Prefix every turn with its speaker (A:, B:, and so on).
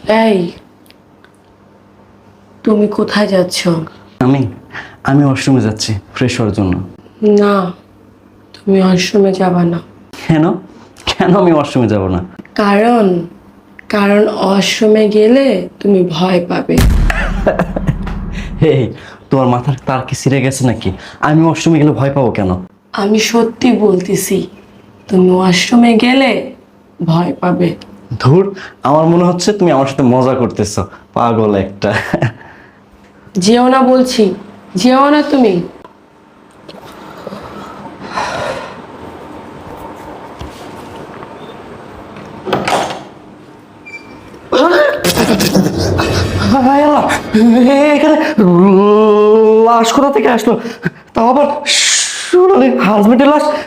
A: এই, তুমি কোথায় যাচ্ছ?
B: আমি আমি ওয়াশরুমে যাচ্ছি ফ্রেশ হওয়ার জন্য।
A: না, তুমি ওয়াশরুমে যাবা না।
B: কেন? কেন আমি ওয়াশরুমে যাব না?
A: কারণ কারণ ওয়াশরুমে গেলে তুমি ভয় পাবে।
B: হে, তোমার মাথার তার কি ছিঁড়ে গেছে নাকি? আমি ওয়াশরুমে গেলে ভয় পাবো কেন?
A: আমি সত্যি বলতেছি, তুমি ওয়াশরুমে গেলে ভয় পাবে।
B: ধুর, আমার মনে হচ্ছে তুমি আমার সাথে মজা করতেছো, পাগল একটা।
A: যেও না বলছি, যেও না তুমি।
B: হায় আল্লাহ, এখানে লাশ কোথা থেকে আসলো? তাও আবার সোনালি হাজবেন্ডের লাশ।